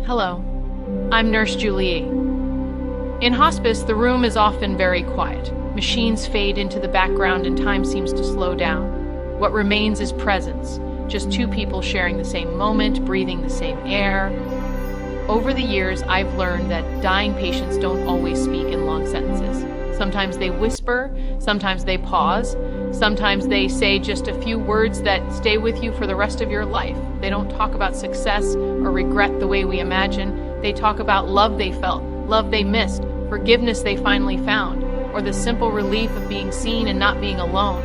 Hello, I'm Nurse Julie. In hospice, the room is often very quiet. Machines fade into the background and time seems to slow down. What remains is presence, just two people sharing the same moment, breathing the same air. Over the years, I've learned that dying patients don't always speak in long sentences. Sometimes they whisper, sometimes they pause, sometimes they say just a few words that stay with you for the rest of your life. They don't talk about success or regret the way we imagine. They talk about love they felt, love they missed, forgiveness they finally found, or the simple relief of being seen and not being alone.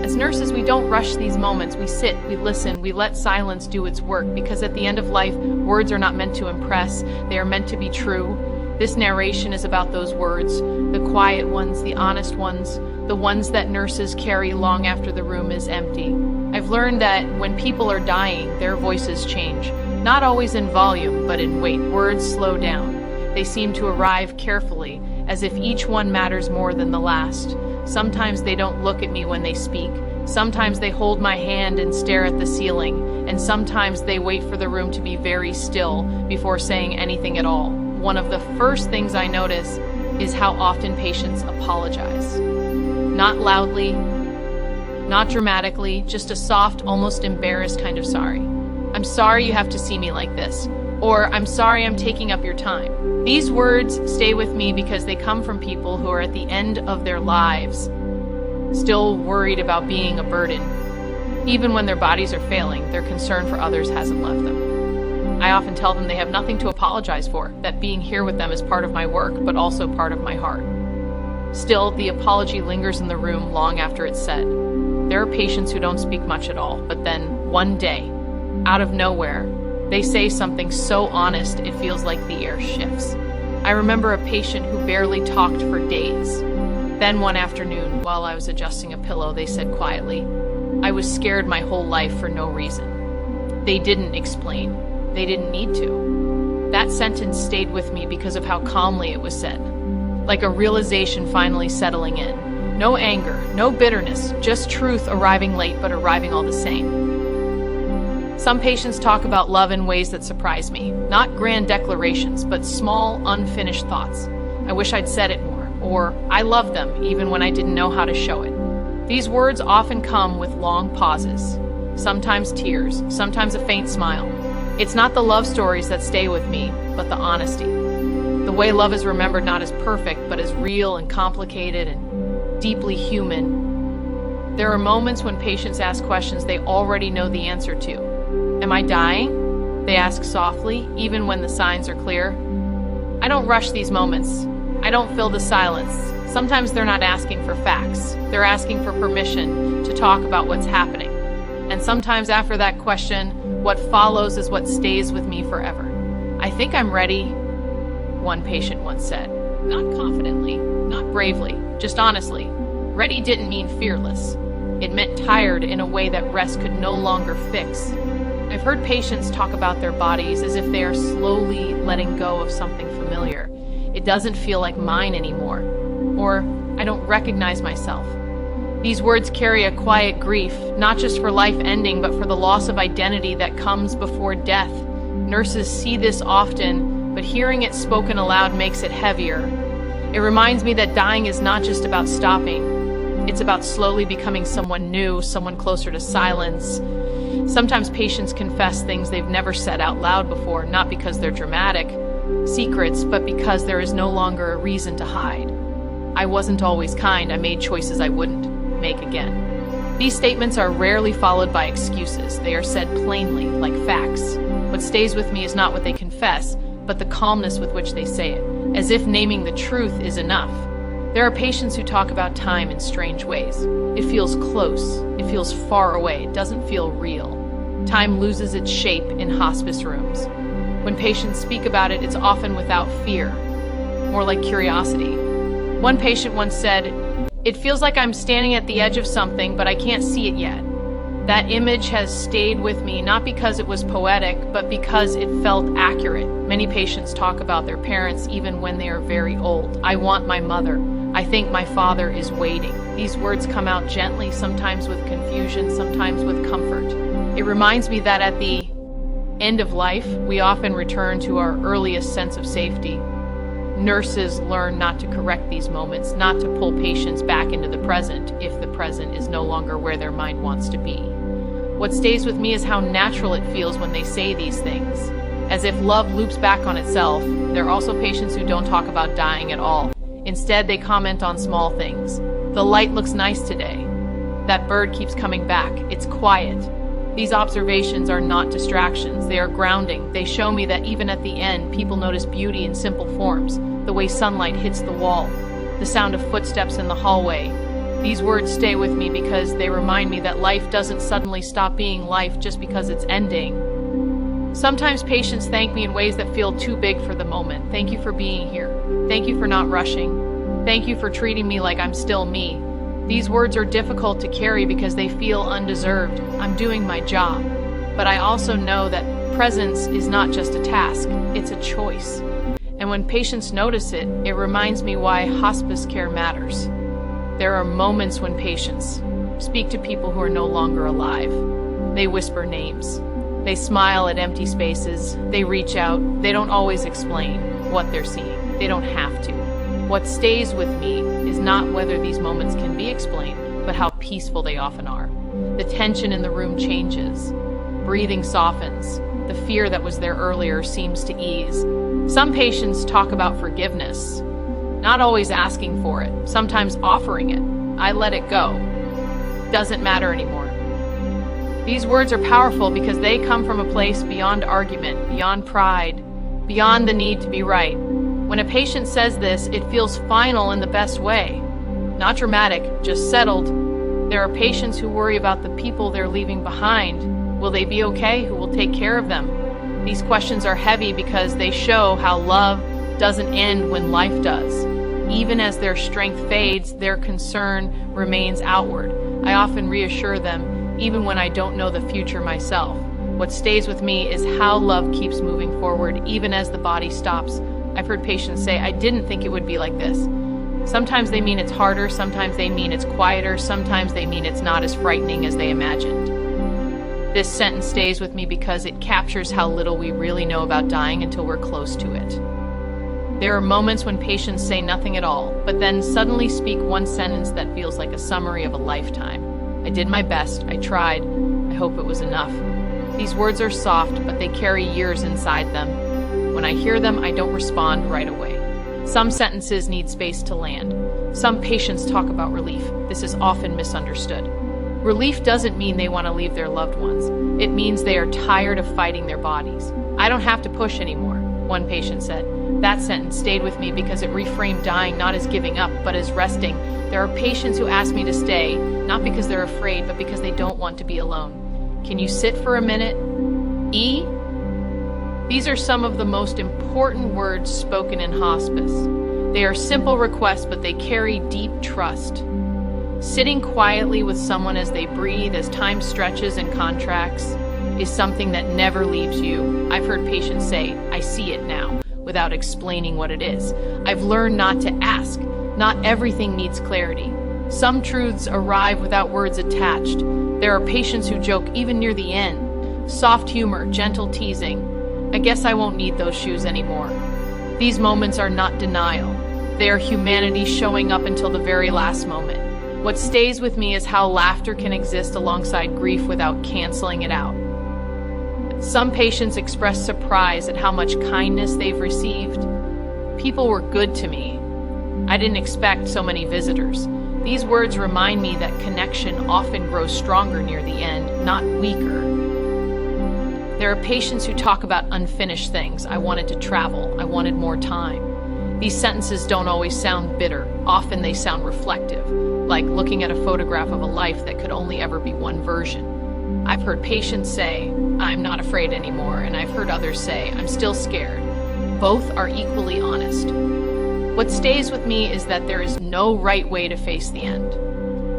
As nurses, we don't rush these moments. We sit, we listen, we let silence do its work, because at the end of life, words are not meant to impress, they are meant to be true. This narration is about those words, the quiet ones, the honest ones, the ones that nurses carry long after the room is empty. I've learned that when people are dying, their voices change, not always in volume, but in weight. Words slow down. They seem to arrive carefully, as if each one matters more than the last. Sometimes they don't look at me when they speak. Sometimes they hold my hand and stare at the ceiling, and sometimes they wait for the room to be very still before saying anything at all. One of the first things I notice is how often patients apologize. Not loudly, not dramatically, just a soft, almost embarrassed kind of sorry. I'm sorry you have to see me like this, or I'm sorry I'm taking up your time. These words stay with me because they come from people who are at the end of their lives, still worried about being a burden. Even when their bodies are failing, their concern for others hasn't left them. I often tell them they have nothing to apologize for, that being here with them is part of my work, but also part of my heart. Still, the apology lingers in the room long after it's said. There are patients who don't speak much at all, but then one day, out of nowhere, they say something so honest it feels like the air shifts. I remember a patient who barely talked for days. Then one afternoon, while I was adjusting a pillow, they said quietly, "I was scared my whole life for no reason." They didn't explain. They didn't need to. That sentence stayed with me because of how calmly it was said, like a realization finally settling in. No anger, no bitterness, just truth arriving late but arriving all the same. Some patients talk about love in ways that surprise me. Not grand declarations, but small, unfinished thoughts. I wish I'd said it more, or I love them even when I didn't know how to show it. These words often come with long pauses, sometimes tears, sometimes a faint smile. It's not the love stories that stay with me, but the honesty. The way love is remembered not as perfect, but as real and complicated and deeply human. There are moments when patients ask questions they already know the answer to. Am I dying? They ask softly, even when the signs are clear. I don't rush these moments. I don't fill the silence. Sometimes they're not asking for facts. They're asking for permission to talk about what's happening. And sometimes after that question, what follows is what stays with me forever. I think I'm ready, one patient once said. Not confidently, not bravely, just honestly. Ready didn't mean fearless. It meant tired in a way that rest could no longer fix. I've heard patients talk about their bodies as if they are slowly letting go of something familiar. It doesn't feel like mine anymore, or I don't recognize myself. These words carry a quiet grief, not just for life ending, but for the loss of identity that comes before death. Nurses see this often, but hearing it spoken aloud makes it heavier. It reminds me that dying is not just about stopping. It's about slowly becoming someone new, someone closer to silence. Sometimes patients confess things they've never said out loud before, not because they're dramatic secrets, but because there is no longer a reason to hide. I wasn't always kind. I made choices I wouldn't make again. These statements are rarely followed by excuses. They are said plainly, like facts. What stays with me is not what they confess, but the calmness with which they say it, as if naming the truth is enough. There are patients who talk about time in strange ways. It feels close. It feels far away. It doesn't feel real. Time loses its shape in hospice rooms. When patients speak about it, it's often without fear, more like curiosity. One patient once said, "It feels like I'm standing at the edge of something, but I can't see it yet." That image has stayed with me, not because it was poetic, but because it felt accurate. Many patients talk about their parents even when they are very old. I want my mother. I think my father is waiting. These words come out gently, sometimes with confusion, sometimes with comfort. It reminds me that at the end of life, we often return to our earliest sense of safety. Nurses learn not to correct these moments, not to pull patients back into the present if the present is no longer where their mind wants to be. What stays with me is how natural it feels when they say these things, as if love loops back on itself. There are also patients who don't talk about dying at all. Instead, they comment on small things. The light looks nice today. That bird keeps coming back. It's quiet. These observations are not distractions. They are grounding. They show me that even at the end, people notice beauty in simple forms, the way sunlight hits the wall, the sound of footsteps in the hallway. These words stay with me because they remind me that life doesn't suddenly stop being life just because it's ending. Sometimes patients thank me in ways that feel too big for the moment. Thank you for being here. Thank you for not rushing. Thank you for treating me like I'm still me. These words are difficult to carry because they feel undeserved. I'm doing my job. But I also know that presence is not just a task, it's a choice. And when patients notice it, it reminds me why hospice care matters. There are moments when patients speak to people who are no longer alive. They whisper names. They smile at empty spaces. They reach out. They don't always explain what they're seeing. They don't have to. What stays with me is not whether these moments can be explained, but how peaceful they often are. The tension in the room changes. Breathing softens. The fear that was there earlier seems to ease. Some patients talk about forgiveness, not always asking for it, sometimes offering it. I let it go. Doesn't matter anymore. These words are powerful because they come from a place beyond argument, beyond pride, beyond the need to be right. When a patient says this, it feels final in the best way. Not dramatic, just settled. There are patients who worry about the people they're leaving behind. Will they be okay? Who will take care of them? These questions are heavy because they show how love doesn't end when life does. Even as their strength fades, their concern remains outward. I often reassure them, even when I don't know the future myself. What stays with me is how love keeps moving forward, even as the body stops. I've heard patients say, I didn't think it would be like this. Sometimes they mean it's harder, sometimes they mean it's quieter, sometimes they mean it's not as frightening as they imagined. This sentence stays with me because it captures how little we really know about dying until we're close to it. There are moments when patients say nothing at all, but then suddenly speak one sentence that feels like a summary of a lifetime. I did my best, I tried, I hope it was enough. These words are soft, but they carry years inside them. When I hear them, I don't respond right away. Some sentences need space to land. Some patients talk about relief. This is often misunderstood. Relief doesn't mean they want to leave their loved ones. It means they are tired of fighting their bodies. I don't have to push anymore, one patient said. That sentence stayed with me because it reframed dying not as giving up, but as resting. There are patients who ask me to stay, not because they're afraid, but because they don't want to be alone. Can you sit for a minute? E? These are some of the most important words spoken in hospice. They are simple requests, but they carry deep trust. Sitting quietly with someone as they breathe, as time stretches and contracts, is something that never leaves you. I've heard patients say, I see it now, without explaining what it is. I've learned not to ask. Not everything needs clarity. Some truths arrive without words attached. There are patients who joke even near the end. Soft humor, gentle teasing. I guess I won't need those shoes anymore. These moments are not denial. They are humanity showing up until the very last moment. What stays with me is how laughter can exist alongside grief without canceling it out. Some patients express surprise at how much kindness they've received. People were good to me. I didn't expect so many visitors. These words remind me that connection often grows stronger near the end, not weaker. There are patients who talk about unfinished things. I wanted to travel. I wanted more time. These sentences don't always sound bitter. Often they sound reflective, like looking at a photograph of a life that could only ever be one version. I've heard patients say, I'm not afraid anymore, and I've heard others say, I'm still scared. Both are equally honest. What stays with me is that there is no right way to face the end.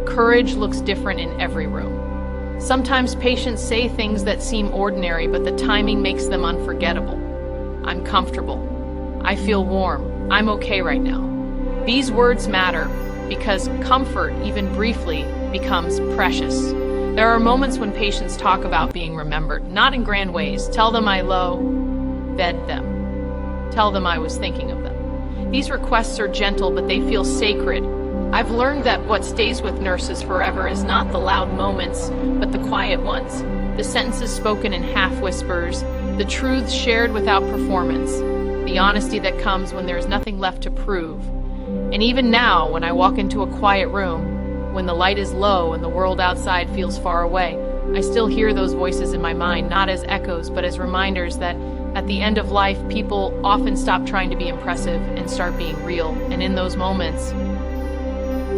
Courage looks different in every room. Sometimes patients say things that seem ordinary, but the timing makes them unforgettable. I'm comfortable. I feel warm. I'm okay right now. These words matter because comfort, even briefly, becomes precious. There are moments when patients talk about being remembered, not in grand ways. Tell them I fed them. Tell them I was thinking of them. These requests are gentle, but they feel sacred. I've learned that what stays with nurses forever is not the loud moments, but the quiet ones. The sentences spoken in half whispers, the truths shared without performance, the honesty that comes when there is nothing left to prove. And even now, when I walk into a quiet room, when the light is low and the world outside feels far away, I still hear those voices in my mind, not as echoes, but as reminders that at the end of life, people often stop trying to be impressive and start being real. And in those moments,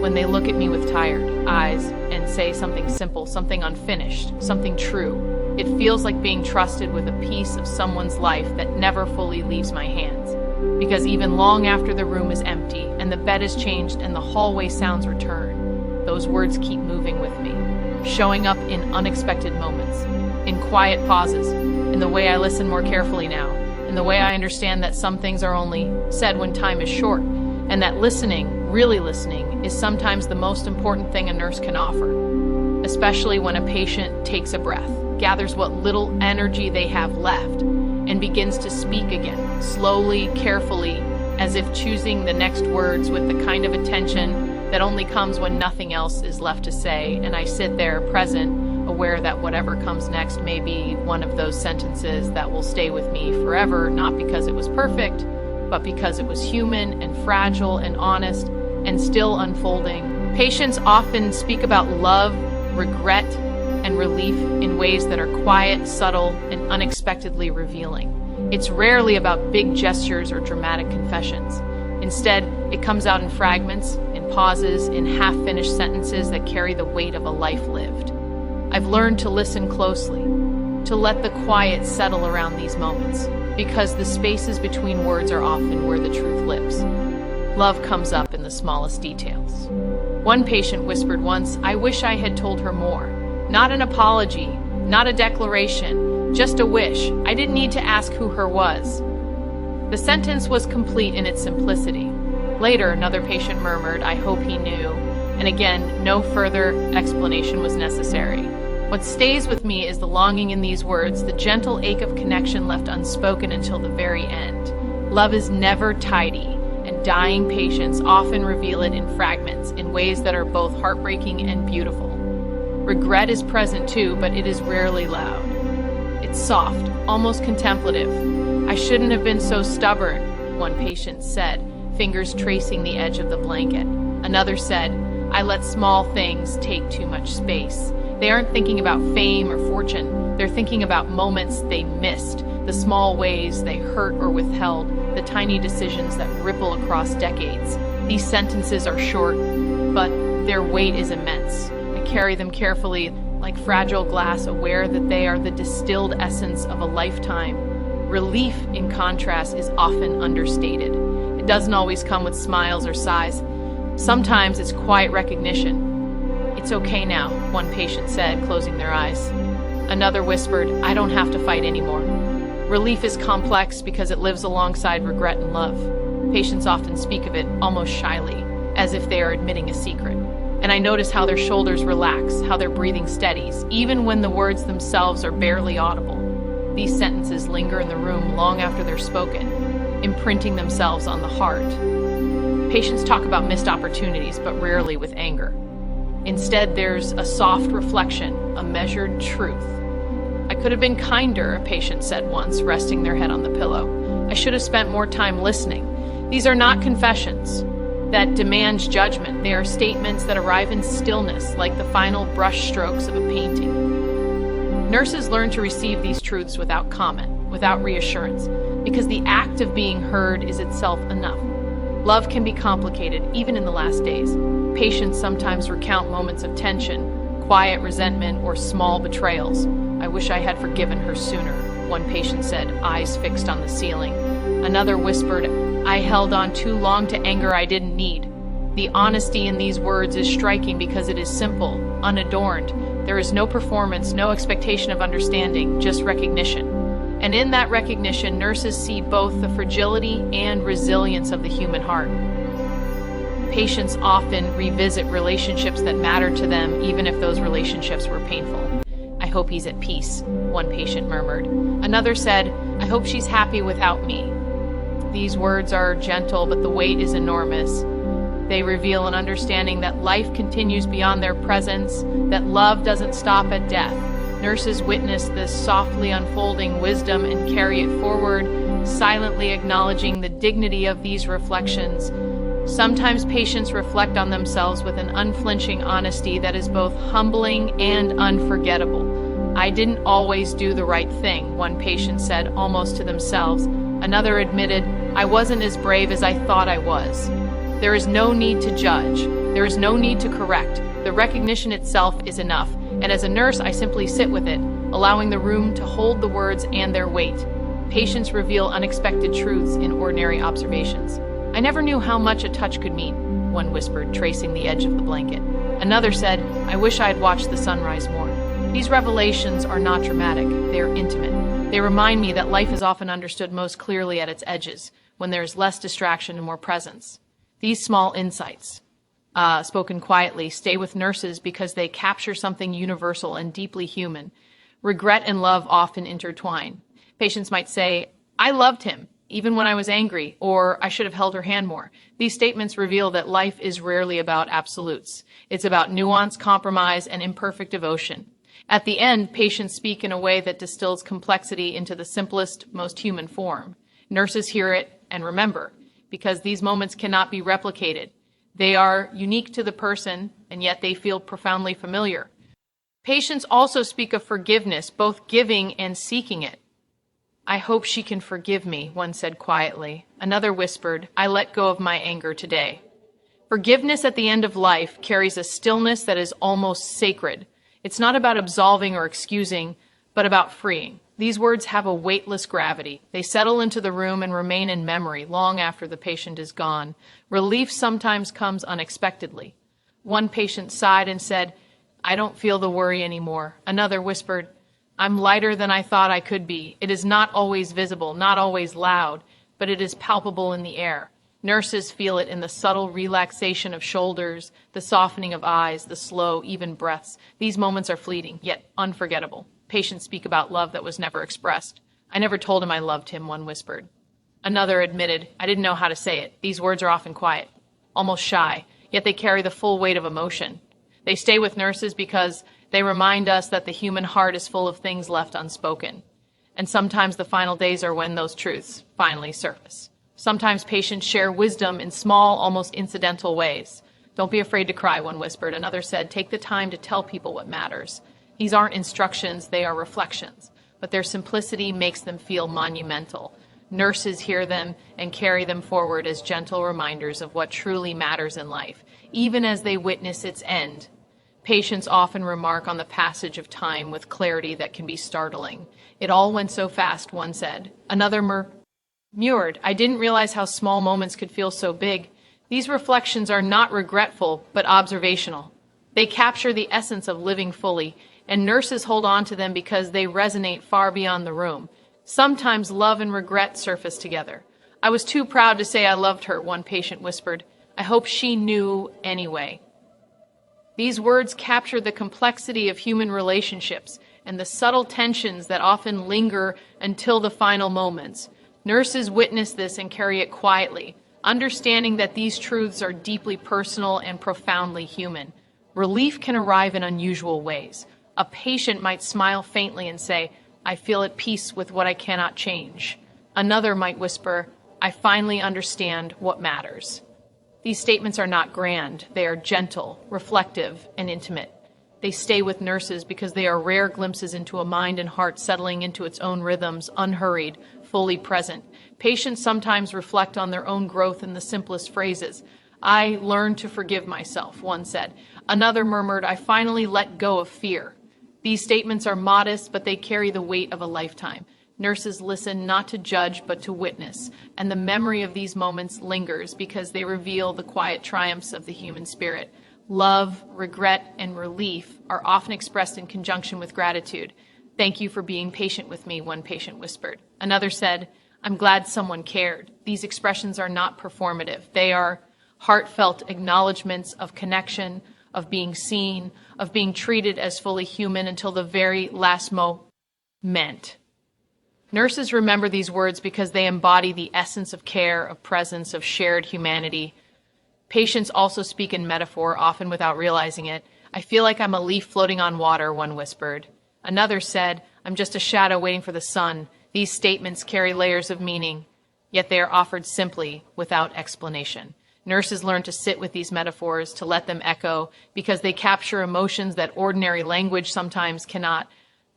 when they look at me with tired eyes and say something simple, something unfinished, something true, it feels like being trusted with a piece of someone's life that never fully leaves my hands. Because even long after the room is empty and the bed is changed and the hallway sounds return, those words keep moving with me, showing up in unexpected moments, in quiet pauses, in the way I listen more carefully now, in the way I understand that some things are only said when time is short, and that listening, really listening, is sometimes the most important thing a nurse can offer, especially when a patient takes a breath, gathers what little energy they have left, and begins to speak again, slowly, carefully, as if choosing the next words with the kind of attention that only comes when nothing else is left to say, and I sit there present, aware that whatever comes next may be one of those sentences that will stay with me forever, not because it was perfect, but because it was human and fragile and honest and still unfolding. Patients often speak about love, regret, and relief in ways that are quiet, subtle, and unexpectedly revealing. It's rarely about big gestures or dramatic confessions. Instead, it comes out in fragments, in pauses, in half-finished sentences that carry the weight of a life lived. I've learned to listen closely, to let the quiet settle around these moments, because the spaces between words are often where the truth lives. Love comes up in the smallest details. One patient whispered once, "I wish I had told her more." Not an apology, not a declaration, just a wish. I didn't need to ask who her was. The sentence was complete in its simplicity. Later, another patient murmured, "I hope he knew." And again, no further explanation was necessary. What stays with me is the longing in these words, the gentle ache of connection left unspoken until the very end. Love is never tidy, and dying patients often reveal it in fragments, in ways that are both heartbreaking and beautiful. Regret is present too, but it is rarely loud. It's soft, almost contemplative. "I shouldn't have been so stubborn," one patient said, fingers tracing the edge of the blanket. Another said, "I let small things take too much space." They aren't thinking about fame or fortune. They're thinking about moments they missed, the small ways they hurt or withheld, the tiny decisions that ripple across decades. These sentences are short, but their weight is immense. Carry them carefully, like fragile glass, aware that they are the distilled essence of a lifetime. Relief, in contrast, is often understated. It doesn't always come with smiles or sighs. Sometimes it's quiet recognition. "It's okay now," one patient said, closing their eyes. Another whispered, "I don't have to fight anymore." Relief is complex because it lives alongside regret and love. Patients often speak of it almost shyly, as if they are admitting a secret. And I notice how their shoulders relax, how their breathing steadies, even when the words themselves are barely audible. These sentences linger in the room long after they're spoken, imprinting themselves on the heart. Patients talk about missed opportunities, but rarely with anger. Instead, there's a soft reflection, a measured truth. "I could have been kinder," a patient said once, resting their head on the pillow. "I should have spent more time listening." These are not confessions that demand judgment. They are statements that arrive in stillness, like the final brush strokes of a painting. Nurses learn to receive these truths without comment, without reassurance, because the act of being heard is itself enough. Love can be complicated, even in the last days. Patients sometimes recount moments of tension, quiet resentment, or small betrayals. "I wish I had forgiven her sooner," one patient said, eyes fixed on the ceiling. Another whispered, "I held on too long to anger I didn't need." The honesty in these words is striking because it is simple, unadorned. There is no performance, no expectation of understanding, just recognition. And in that recognition, nurses see both the fragility and resilience of the human heart. Patients often revisit relationships that matter to them, even if those relationships were painful. "I hope he's at peace," one patient murmured. Another said, "I hope she's happy without me." These words are gentle, but the weight is enormous. They reveal an understanding that life continues beyond their presence, that love doesn't stop at death. Nurses witness this softly unfolding wisdom and carry it forward, silently acknowledging the dignity of these reflections. Sometimes patients reflect on themselves with an unflinching honesty that is both humbling and unforgettable. "I didn't always do the right thing," one patient said, almost to themselves. Another admitted, "I wasn't as brave as I thought I was." There is no need to judge. There is no need to correct. The recognition itself is enough. And as a nurse, I simply sit with it, allowing the room to hold the words and their weight. Patients reveal unexpected truths in ordinary observations. "I never knew how much a touch could mean," one whispered, tracing the edge of the blanket. Another said, "I wish I had watched the sunrise more." These revelations are not dramatic, they are intimate. They remind me that life is often understood most clearly at its edges, when there is less distraction and more presence. These small insights, spoken quietly, stay with nurses because they capture something universal and deeply human. Regret and love often intertwine. Patients might say, "I loved him, even when I was angry," or "I should have held her hand more." These statements reveal that life is rarely about absolutes. It's about nuance, compromise, and imperfect devotion. At the end, patients speak in a way that distills complexity into the simplest, most human form. Nurses hear it and remember, because these moments cannot be replicated. They are unique to the person, and yet they feel profoundly familiar. Patients also speak of forgiveness, both giving and seeking it. "I hope she can forgive me," one said quietly. Another whispered, "I let go of my anger today." Forgiveness at the end of life carries a stillness that is almost sacred. It's not about absolving or excusing, but about freeing. These words have a weightless gravity. They settle into the room and remain in memory long after the patient is gone. Relief sometimes comes unexpectedly. One patient sighed and said, "I don't feel the worry anymore." Another whispered, "I'm lighter than I thought I could be." It is not always visible, not always loud, but it is palpable in the air. Nurses feel it in the subtle relaxation of shoulders, the softening of eyes, the slow, even breaths. These moments are fleeting, yet unforgettable. Patients speak about love that was never expressed. "I never told him I loved him," one whispered. Another admitted, "I didn't know how to say it." These words are often quiet, almost shy, yet they carry the full weight of emotion. They stay with nurses because they remind us that the human heart is full of things left unspoken. And sometimes the final days are when those truths finally surface. Sometimes patients share wisdom in small, almost incidental ways. "Don't be afraid to cry," one whispered. Another said, "Take the time to tell people what matters." These aren't instructions, they are reflections, but their simplicity makes them feel monumental. Nurses hear them and carry them forward as gentle reminders of what truly matters in life, even as they witness its end. Patients often remark on the passage of time with clarity that can be startling. "It all went so fast," one said. Another murmured, "I didn't realize how small moments could feel so big." These reflections are not regretful, but observational. They capture the essence of living fully, and nurses hold on to them because they resonate far beyond the room. Sometimes love and regret surface together. "I was too proud to say I loved her," one patient whispered. "I hope she knew anyway." These words capture the complexity of human relationships and the subtle tensions that often linger until the final moments. Nurses witness this and carry it quietly, understanding that these truths are deeply personal and profoundly human. Relief can arrive in unusual ways. A patient might smile faintly and say, "I feel at peace with what I cannot change." Another might whisper, "I finally understand what matters." These statements are not grand. They are gentle, reflective, and intimate. They stay with nurses because they are rare glimpses into a mind and heart settling into its own rhythms, unhurried, fully present. Patients sometimes reflect on their own growth in the simplest phrases. "I learned to forgive myself," one said. Another murmured, "I finally let go of fear." These statements are modest, but they carry the weight of a lifetime. Nurses listen not to judge, but to witness, and the memory of these moments lingers because they reveal the quiet triumphs of the human spirit. Love, regret, and relief are often expressed in conjunction with gratitude. "Thank you for being patient with me," one patient whispered. Another said, "I'm glad someone cared." These expressions are not performative. They are heartfelt acknowledgments of connection, of being seen, of being treated as fully human until the very last moment. Nurses remember these words because they embody the essence of care, of presence, of shared humanity. Patients also speak in metaphor, often without realizing it. "I feel like I'm a leaf floating on water," one whispered. Another said, "I'm just a shadow waiting for the sun." These statements carry layers of meaning, yet they are offered simply, without explanation. Nurses learn to sit with these metaphors, to let them echo, because they capture emotions that ordinary language sometimes cannot.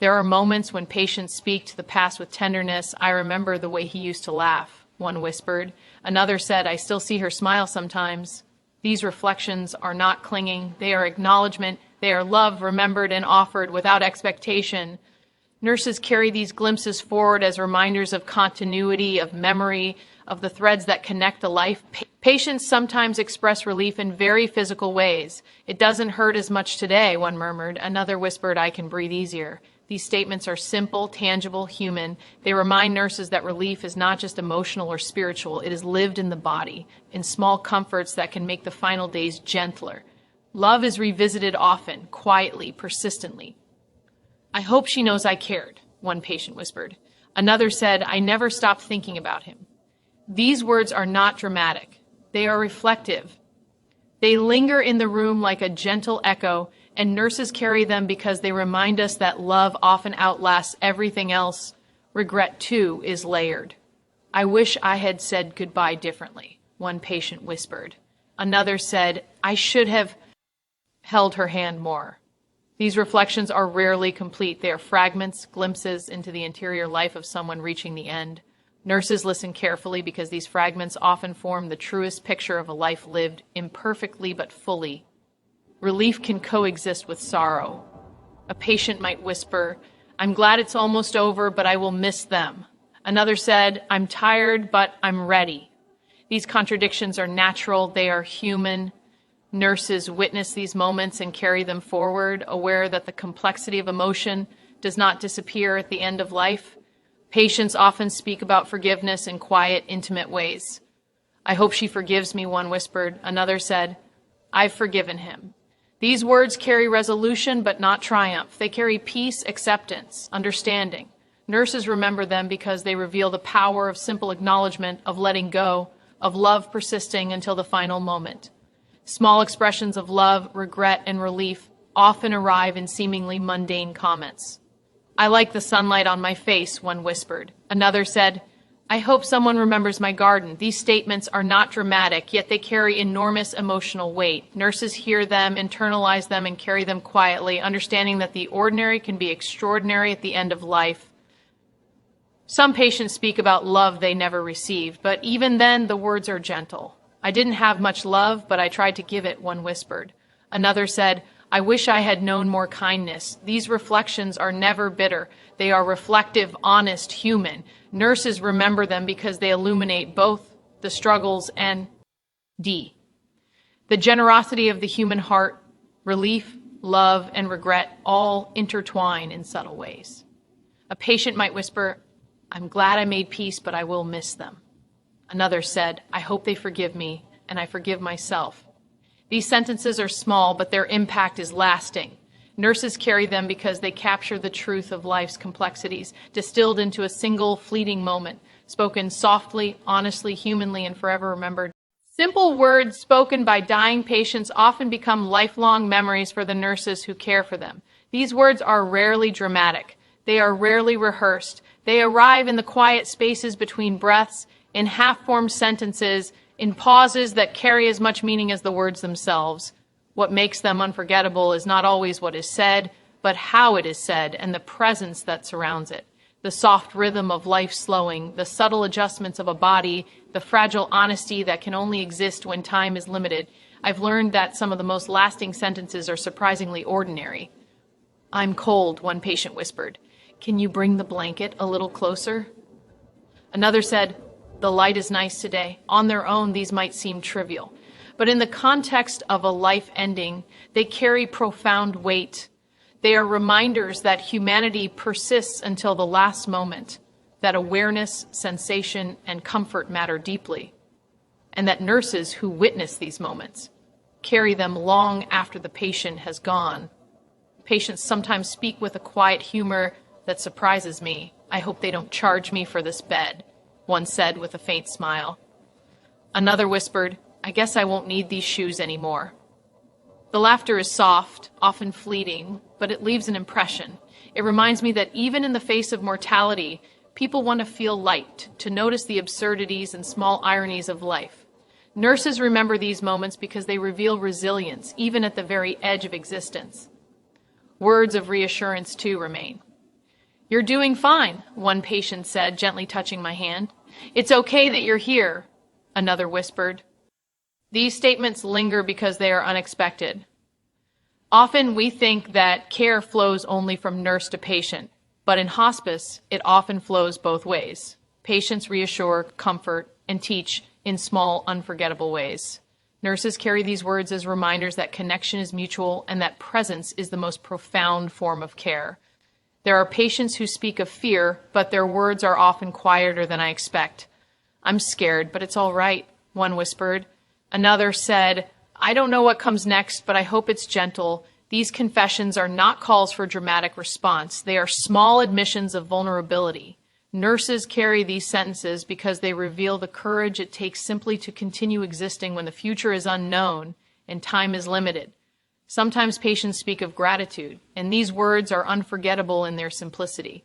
There are moments when patients speak to the past with tenderness. "I remember the way he used to laugh," one whispered. Another said, "I still see her smile sometimes." These reflections are not clinging. They are acknowledgement. They are love remembered and offered without expectation. Nurses carry these glimpses forward as reminders of continuity, of memory, of the threads that connect a life. Patients sometimes express relief in very physical ways. "It doesn't hurt as much today," one murmured. Another whispered, "I can breathe easier." These statements are simple, tangible, human. They remind nurses that relief is not just emotional or spiritual. It is lived in the body, in small comforts that can make the final days gentler. Love is revisited often, quietly, persistently. "I hope she knows I cared," one patient whispered. Another said, "I never stopped thinking about him." These words are not dramatic. They are reflective. They linger in the room like a gentle echo, and nurses carry them because they remind us that love often outlasts everything else. Regret, too, is layered. "I wish I had said goodbye differently," one patient whispered. Another said, "I should have held her hand more." These reflections are rarely complete. They are fragments, glimpses into the interior life of someone reaching the end. Nurses listen carefully because these fragments often form the truest picture of a life lived imperfectly but fully. Relief can coexist with sorrow. A patient might whisper, "I'm glad it's almost over, but I will miss them." Another said, "I'm tired, but I'm ready." These contradictions are natural. They are human. Nurses witness these moments and carry them forward, aware that the complexity of emotion does not disappear at the end of life. Patients often speak about forgiveness in quiet, intimate ways. "I hope she forgives me," one whispered. Another said, "I've forgiven him." These words carry resolution, but not triumph. They carry peace, acceptance, understanding. Nurses remember them because they reveal the power of simple acknowledgement, of letting go, of love persisting until the final moment. Small expressions of love, regret, and relief often arrive in seemingly mundane comments. "I like the sunlight on my face," one whispered. Another said, "I hope someone remembers my garden." These statements are not dramatic, yet they carry enormous emotional weight. Nurses hear them, internalize them, and carry them quietly, understanding that the ordinary can be extraordinary at the end of life. Some patients speak about love they never received, but even then the words are gentle. "I didn't have much love, but I tried to give it," one whispered. Another said, "I wish I had known more kindness." These reflections are never bitter. They are reflective, honest, human. Nurses remember them because they illuminate both the struggles and the generosity of the human heart. Relief, love, and regret all intertwine in subtle ways. A patient might whisper, "I'm glad I made peace, but I will miss them." Another said, "I hope they forgive me, and I forgive myself." These sentences are small, but their impact is lasting. Nurses carry them because they capture the truth of life's complexities, distilled into a single fleeting moment, spoken softly, honestly, humanly, and forever remembered. Simple words spoken by dying patients often become lifelong memories for the nurses who care for them. These words are rarely dramatic. They are rarely rehearsed. They arrive in the quiet spaces between breaths, in half-formed sentences, in pauses that carry as much meaning as the words themselves. What makes them unforgettable is not always what is said, but how it is said and the presence that surrounds it. The soft rhythm of life slowing, the subtle adjustments of a body, the fragile honesty that can only exist when time is limited. I've learned that some of the most lasting sentences are surprisingly ordinary. "I'm cold," one patient whispered. "Can you bring the blanket a little closer?" Another said, "The light is nice today." On their own, these might seem trivial, but in the context of a life ending, they carry profound weight. They are reminders that humanity persists until the last moment, that awareness, sensation, and comfort matter deeply. and that nurses who witness these moments carry them long after the patient has gone. Patients sometimes speak with a quiet humor that surprises me. I hope they don't charge me for this bed, one said with a faint smile. Another whispered, I guess I won't need these shoes anymore. The laughter is soft, often fleeting, but it leaves an impression. It reminds me that even in the face of mortality, people want to feel light, to notice the absurdities and small ironies of life. Nurses remember these moments because they reveal resilience, even at the very edge of existence. Words of reassurance, too, remain. You're doing fine, one patient said, gently touching my hand. It's okay that you're here, another whispered. These statements linger because they are unexpected. Often we think that care flows only from nurse to patient, but in hospice, it often flows both ways. Patients reassure, comfort, and teach in small, unforgettable ways. Nurses carry these words as reminders that connection is mutual and that presence is the most profound form of care. There are patients who speak of fear, but their words are often quieter than I expect. I'm scared, but it's all right, one whispered. Another said, I don't know what comes next, but I hope it's gentle. These confessions are not calls for dramatic response. They are small admissions of vulnerability. Nurses carry these sentences because they reveal the courage it takes simply to continue existing when the future is unknown and time is limited. Sometimes patients speak of gratitude, and these words are unforgettable in their simplicity.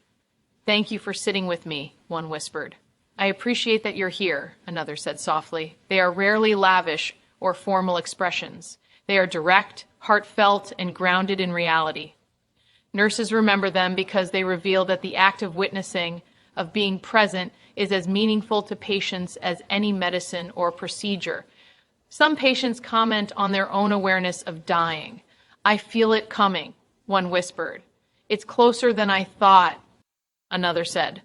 Thank you for sitting with me, one whispered. I appreciate that you're here, another said softly. They are rarely lavish or formal expressions. They are direct, heartfelt, and grounded in reality. Nurses remember them because they reveal that the act of witnessing, of being present, is as meaningful to patients as any medicine or procedure. Some patients comment on their own awareness of dying. I feel it coming, one whispered. It's closer than I thought, another said.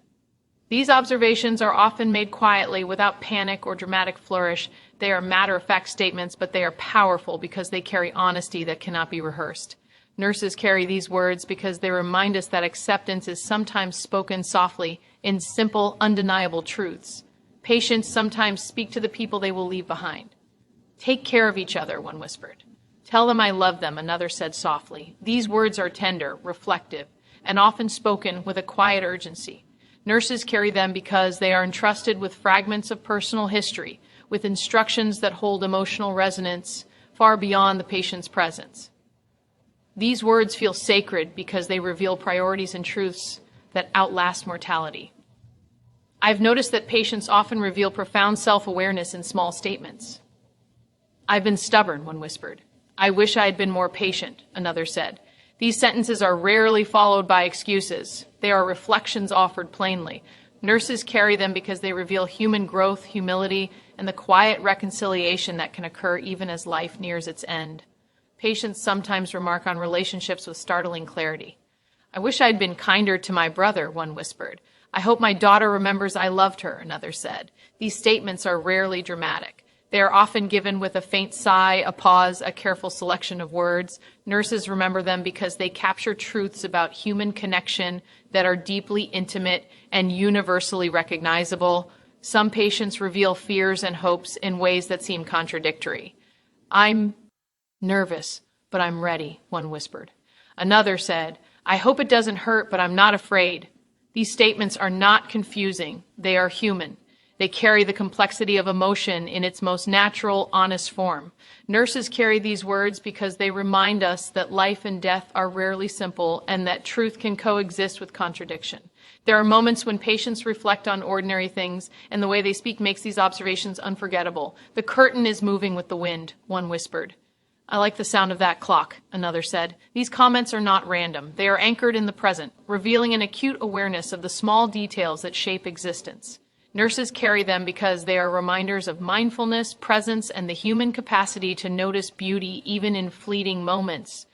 These observations are often made quietly without panic or dramatic flourish. They are matter-of-fact statements, but they are powerful because they carry honesty that cannot be rehearsed. Nurses carry these words because they remind us that acceptance is sometimes spoken softly in simple, undeniable truths. Patients sometimes speak to the people they will leave behind. Take care of each other, one whispered. Tell them I love them, another said softly. These words are tender, reflective, and often spoken with a quiet urgency. Nurses carry them because they are entrusted with fragments of personal history, with instructions that hold emotional resonance far beyond the patient's presence. These words feel sacred because they reveal priorities and truths that outlast mortality. I've noticed that patients often reveal profound self-awareness in small statements. I've been stubborn, one whispered. I wish I had been more patient, another said. These sentences are rarely followed by excuses. They are reflections offered plainly. Nurses carry them because they reveal human growth, humility, and the quiet reconciliation that can occur even as life nears its end. Patients sometimes remark on relationships with startling clarity. I wish I'd been kinder to my brother, one whispered. I hope my daughter remembers I loved her, another said. These statements are rarely dramatic. They are often given with a faint sigh, a pause, a careful selection of words. Nurses remember them because they capture truths about human connection that are deeply intimate and universally recognizable. Some patients reveal fears and hopes in ways that seem contradictory. I'm nervous, but I'm ready, one whispered. Another said, I hope it doesn't hurt, but I'm not afraid. These statements are not confusing. They are human. They carry the complexity of emotion in its most natural, honest form. Nurses carry these words because they remind us that life and death are rarely simple and that truth can coexist with contradiction. There are moments when patients reflect on ordinary things, and the way they speak makes these observations unforgettable. The curtain is moving with the wind, one whispered. I like the sound of that clock, another said. These comments are not random. They are anchored in the present, revealing an acute awareness of the small details that shape existence. Nurses carry them because they are reminders of mindfulness, presence, and the human capacity to notice beauty even in fleeting moments.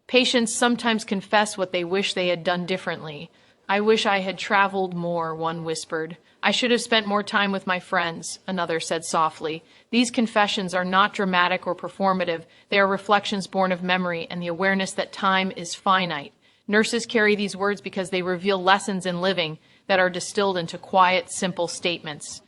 Patients sometimes confess what they wish they had done differently. I wish I had traveled more, one whispered. I should have spent more time with my friends, another said softly. These confessions are not dramatic or performative. They are reflections born of memory and the awareness that time is finite. Nurses carry these words because they reveal lessons in living that are distilled into quiet, simple statements.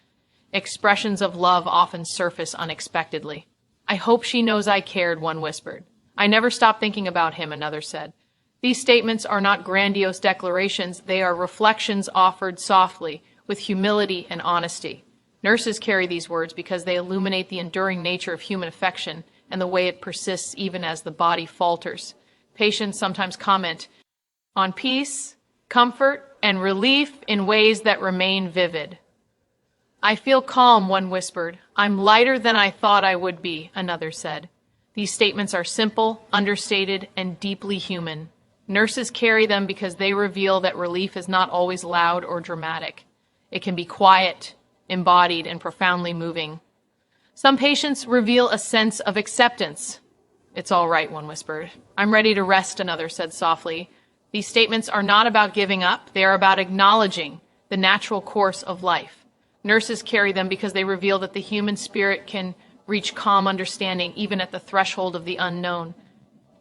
Expressions of love often surface unexpectedly. I hope she knows I cared, one whispered. I never stopped thinking about him, another said. These statements are not grandiose declarations, they are reflections offered softly, with humility and honesty. Nurses carry these words because they illuminate the enduring nature of human affection and the way it persists even as the body falters. Patients sometimes comment on peace, comfort, and relief in ways that remain vivid. I feel calm, one whispered. I'm lighter than I thought I would be, another said. These statements are simple, understated, and deeply human. Nurses carry them because they reveal that relief is not always loud or dramatic. It can be quiet, embodied, and profoundly moving. Some patients reveal a sense of acceptance. It's all right, one whispered. I'm ready to rest, another said softly. These statements are not about giving up. They are about acknowledging the natural course of life. Nurses carry them because they reveal that the human spirit can reach calm understanding even at the threshold of the unknown.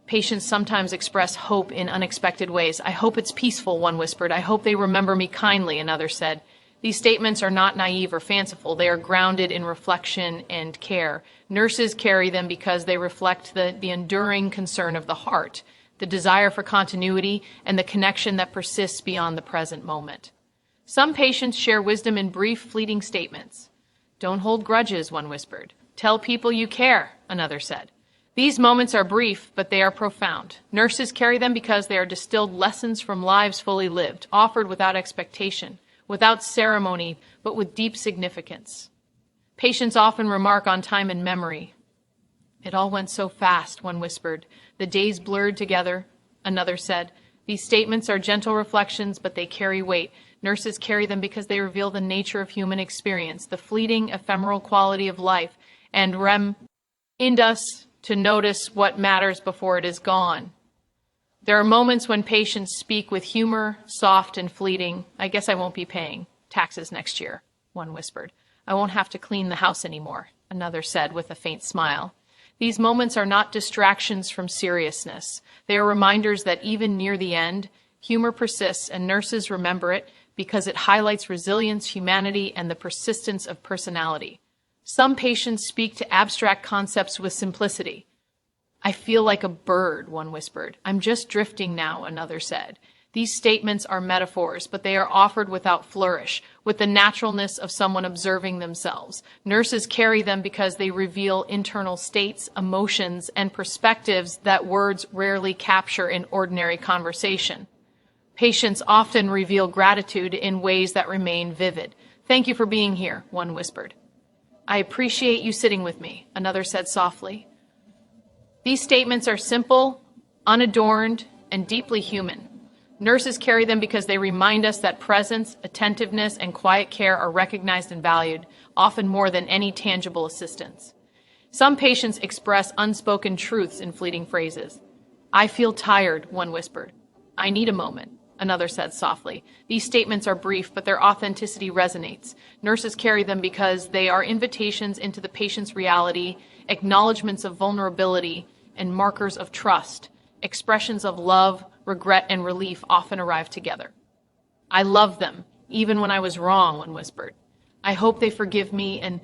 Patients sometimes express hope in unexpected ways. I hope it's peaceful, one whispered. I hope they remember me kindly, another said. These statements are not naive or fanciful. They are grounded in reflection and care. Nurses carry them because they reflect the enduring concern of the heart, the desire for continuity, and the connection that persists beyond the present moment. Some patients share wisdom in brief, fleeting statements. Don't hold grudges, one whispered. Tell people you care, another said. These moments are brief, but they are profound. Nurses carry them because they are distilled lessons from lives fully lived, offered without expectation, without ceremony, but with deep significance. Patients often remark on time and memory. It all went so fast, one whispered. The days blurred together, another said. These statements are gentle reflections, but they carry weight. Nurses carry them because they reveal the nature of human experience, the fleeting, ephemeral quality of life, and remind us to notice what matters before it is gone. There are moments when patients speak with humor, soft and fleeting. I guess I won't be paying taxes next year, one whispered. I won't have to clean the house anymore, another said with a faint smile. These moments are not distractions from seriousness. They are reminders that even near the end, humor persists, and nurses remember it because it highlights resilience, humanity, and the persistence of personality. Some patients speak to abstract concepts with simplicity. I feel like a bird, one whispered. I'm just drifting now, another said. These statements are metaphors, but they are offered without flourish, with the naturalness of someone observing themselves. Nurses carry them because they reveal internal states, emotions, and perspectives that words rarely capture in ordinary conversation. Patients often reveal gratitude in ways that remain vivid. Thank you for being here, one whispered. I appreciate you sitting with me, another said softly. These statements are simple, unadorned, and deeply human. Nurses carry them because they remind us that presence, attentiveness, and quiet care are recognized and valued, often more than any tangible assistance. Some patients express unspoken truths in fleeting phrases. I feel tired, one whispered. I need a moment, another said softly. These statements are brief, but their authenticity resonates. Nurses carry them because they are invitations into the patient's reality, acknowledgments of vulnerability, and markers of trust. Expressions of love, regret, and relief often arrive together. I love them, even when I was wrong, one whispered. I hope they forgive me, and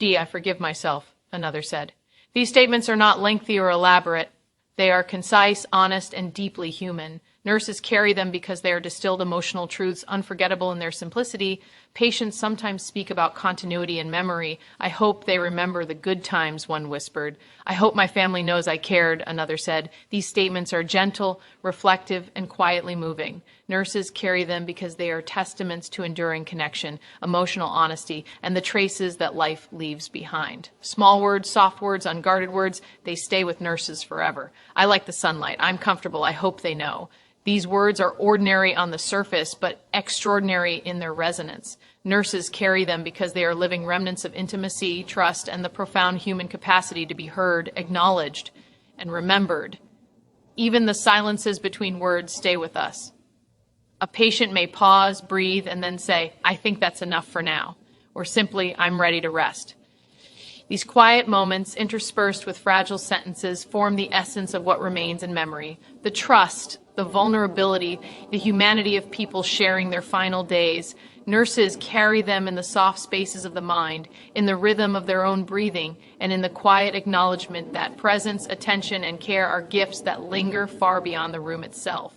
I forgive myself, another said. These statements are not lengthy or elaborate. They are concise, honest, and deeply human. Nurses carry them because they are distilled emotional truths, unforgettable in their simplicity. Patients sometimes speak about continuity and memory. I hope they remember the good times, one whispered. I hope my family knows I cared, another said. These statements are gentle, reflective, and quietly moving. Nurses carry them because they are testaments to enduring connection, emotional honesty, and the traces that life leaves behind. Small words, soft words, unguarded words, they stay with nurses forever. I like the sunlight. I'm comfortable. I hope they know. These words are ordinary on the surface, but extraordinary in their resonance. Nurses carry them because they are living remnants of intimacy, trust, and the profound human capacity to be heard, acknowledged, and remembered. Even the silences between words stay with us. A patient may pause, breathe, and then say, I think that's enough for now, or simply, I'm ready to rest. These quiet moments, interspersed with fragile sentences, form the essence of what remains in memory. The trust, the vulnerability, the humanity of people sharing their final days. Nurses carry them in the soft spaces of the mind, in the rhythm of their own breathing, and in the quiet acknowledgement that presence, attention, and care are gifts that linger far beyond the room itself.